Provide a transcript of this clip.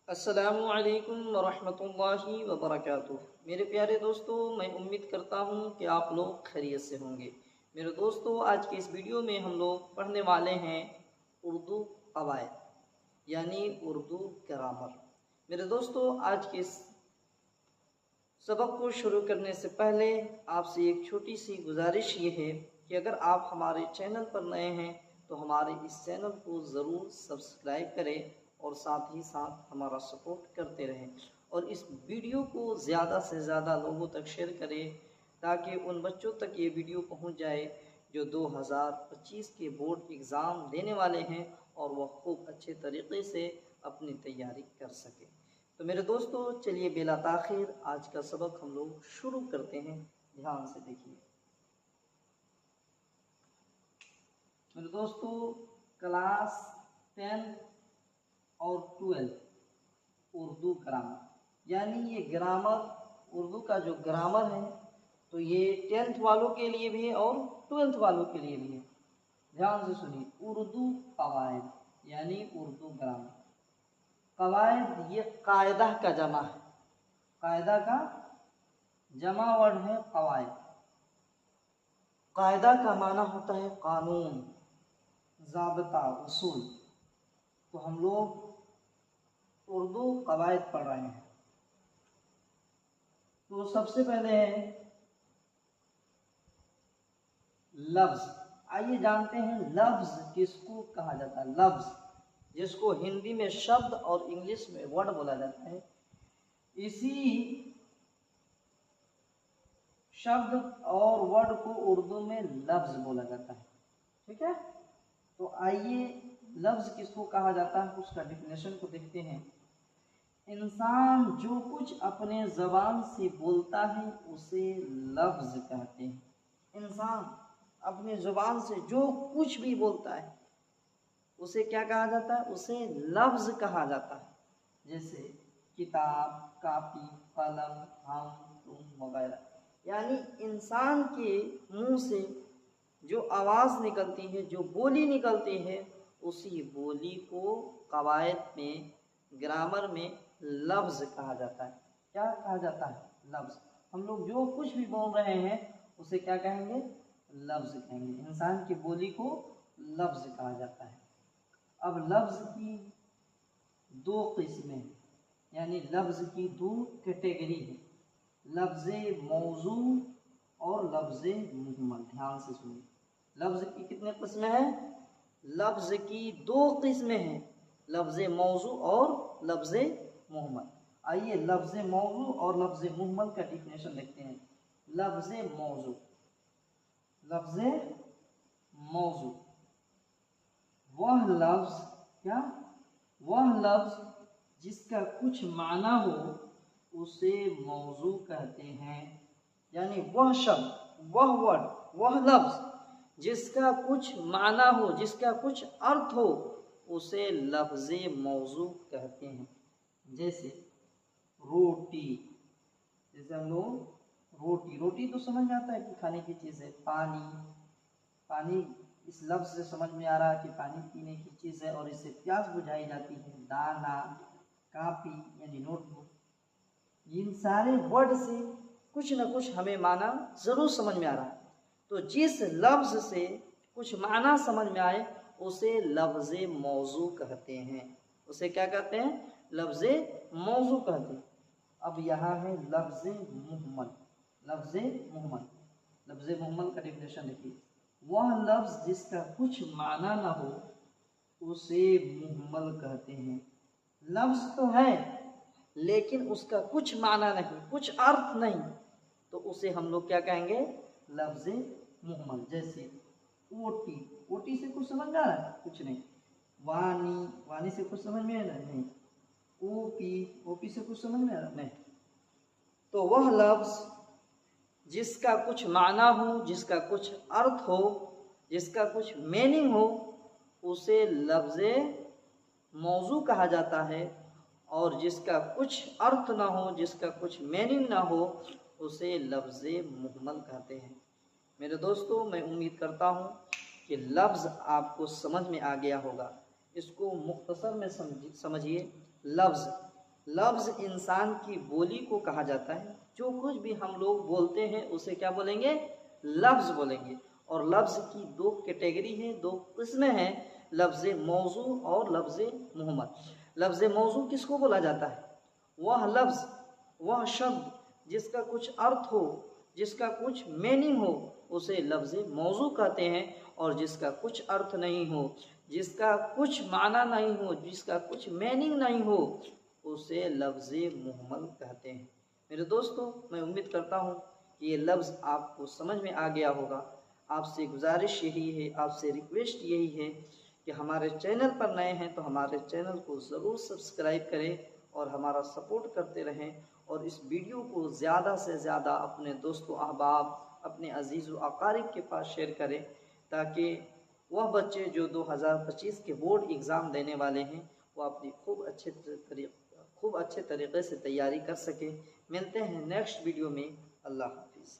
अस्सलामु अलैकुम वरहमतुल्लाहि वबरकातुह। मेरे प्यारे दोस्तों, मैं उम्मीद करता हूँ कि आप लोग खैरियत से होंगे। मेरे दोस्तों, आज के इस वीडियो में हम लोग पढ़ने वाले हैं उर्दू क़वायद यानी उर्दू ग्रामर। मेरे दोस्तों, आज के इस सबक को शुरू करने से पहले आपसे एक छोटी सी गुजारिश ये है कि अगर आप हमारे चैनल पर नए हैं तो हमारे इस चैनल को ज़रूर सब्सक्राइब करें और साथ ही साथ हमारा सपोर्ट करते रहें और इस वीडियो को ज़्यादा से ज़्यादा लोगों तक शेयर करें ताकि उन बच्चों तक ये वीडियो पहुंच जाए जो 2025 के बोर्ड एग्ज़ाम देने वाले हैं और वह खूब अच्छे तरीक़े से अपनी तैयारी कर सकें। तो मेरे दोस्तों, चलिए बिला ताख़िर आज का सबक हम लोग शुरू करते हैं। ध्यान से देखिए मेरे दोस्तों, क्लास 10 और 12 उर्दू ग्रामर यानी ये ग्रामर उर्दू का जो ग्रामर है तो ये 10th वालों के लिए भी है और 12th वालों के लिए भी है। ध्यान से सुनिए, उर्दू क़वायद यानी उर्दू ग्रामर। क़वायद ये कायदा का जमा है, कायदा का जमा वर्ड है क़वायद। कायदा का माना होता है कानून, ज़ाब्ता, उसूल। तो हम लोग उर्दू क़वायद पढ़ रहे हैं। तो सबसे पहले है लफ्ज़। आइए जानते हैं लफ्ज़ किसको कहा जाता है। लफ्ज़ जिसको हिंदी में शब्द और इंग्लिश में वर्ड बोला जाता है, इसी शब्द और वर्ड को उर्दू में लफ्ज़ बोला जाता है। ठीक है, तो आइए लफ्ज़ किसको कहा जाता है उसका डेफिनेशन को देखते हैं। इंसान जो कुछ अपने ज़बान से बोलता है उसे लफ्ज़ कहते हैं। इंसान अपने ज़ुबान से जो कुछ भी बोलता है उसे क्या कहा जाता है, उसे लफ्ज़ कहा जाता है। जैसे किताब, कापी, कलम, हम, तुम वगैरह। यानी इंसान के मुंह से जो आवाज़ निकलती है, जो बोली निकलती है, उसी बोली को क़वायद में, ग्रामर में लफ्ज़ कहा जाता है। क्या कहा जाता है? लफ्ज़। हम लोग जो कुछ भी बोल रहे हैं उसे क्या कहेंगे? लफ्ज़ कहेंगे। इंसान की बोली को लफ्ज़ कहा जाता है। अब लफ्ज़ की दो किस्में यानी लफ्ज़ की दो कैटेगरी है, लफ्ज़ मौजू और लफ्ज़ मुहम्मल। ध्यान से सुनिए, लफ्ज़ की कितने किस्में हैं? लफ्ज़ की दो किस्में हैं, लफ्ज़ मौजू और लफ्ज़ मुहम्मल। आइए लफ्ज़ मौजू और लफ्ज़ मुहम्मल का डेफिनेशन देखते हैं। लफ्ज़ मौजू, लफ्ज़ मौजू वह लफ्ज़, क्या? वह लफ्ज़ जिसका कुछ माना हो उसे मौजू कहते हैं। यानी वह शब्द, वह वर्ड, वह लफ्ज़ जिसका कुछ माना हो, जिसका कुछ अर्थ हो, उसे लफ्ज़ मौजू कहते हैं। जैसे रोटी, जैसे हम लोग रोटी, रोटी तो समझ में आता है कि खाने की चीज़ है। पानी, पानी इस लफ्ज़ से समझ में आ रहा है कि पानी पीने की चीज़ है और इससे प्यास बुझाई जाती है। दाना, कापी यानी नोटबुक, इन सारे वर्ड से कुछ न कुछ हमें माना ज़रूर समझ में आ रहा है। तो जिस लफ्ज़ से कुछ माना समझ में आए उसे लफ्ज़ मौजू कहते हैं। उसे क्या कहते हैं? लफ्ज़ मौजू कहते हैं। अब यहाँ है लफ्ज़ मुहम्मल। लफ्ज़ मुहम्मल, लफ्ज़ मुहम्मल का डेफिनेशन देखिए। वह लफ्ज़ जिसका कुछ माना ना हो उसे मुहम्मल कहते हैं। लफ्ज़ तो है लेकिन उसका कुछ माना नहीं, कुछ अर्थ नहीं, तो उसे हम लोग क्या कहेंगे? लफ्ज़ मुहम्मल। जैसे ओटी, ओटी से कुछ समझ में आ रहा है? कुछ नहीं। वानी, वानी से कुछ समझ में आ रहा है? नहीं। ओपी, ओपी से कुछ समझ में आ रहा है? नहीं। तो वह लफ्ज़ जिसका कुछ माना हो, जिसका कुछ अर्थ हो, जिसका कुछ मीनिंग हो, उसे लफ्ज़ मौजू कहा जाता है। और जिसका कुछ अर्थ ना हो, जिसका कुछ मीनिंग ना हो, उसे लफ्ज़ मुहम्मल कहते हैं। मेरे दोस्तों, मैं उम्मीद करता हूँ कि लफ्ज़ आपको समझ में आ गया होगा। इसको मुख्तसर में समझिए। लफ्ज़ लफ्ज़ इंसान की बोली को कहा जाता है। जो कुछ भी हम लोग बोलते हैं उसे क्या बोलेंगे? लफ्ज़ बोलेंगे। और लफ्ज़ की दो कैटेगरी है, दो किस्में हैं, लफ्ज़ मौजू और लफ्ज़ मुहम्मद। लफ्ज़ मौजू किसको बोला जाता है? वह लफ्ज़, वह शब्द जिसका कुछ अर्थ हो, जिसका कुछ मीनिंग हो, उसे लफ्ज़ मौजू कहते हैं। और जिसका कुछ अर्थ नहीं हो, जिसका कुछ माना नहीं हो, जिसका कुछ मीनिंग नहीं हो, उसे लफ्ज़ मुहम्मल कहते हैं। मेरे दोस्तों, मैं उम्मीद करता हूँ कि ये लफ्ज़ आपको समझ में आ गया होगा। आपसे गुजारिश यही है, आपसे रिक्वेस्ट यही है कि हमारे चैनल पर नए हैं तो हमारे चैनल को ज़रूर सब्सक्राइब करें और हमारा सपोर्ट करते रहें। और इस वीडियो को ज़्यादा से ज़्यादा अपने दोस्तों, अहबाब, अपने अजीज़ व अकारिब के पास शेयर करें, ताकि वह बच्चे जो 2025 के बोर्ड एग्ज़ाम देने वाले हैं वो अपनी खूब अच्छे तरीक़े से तैयारी कर सकें। मिलते हैं नेक्स्ट वीडियो में। अल्लाह हाफ़िज़।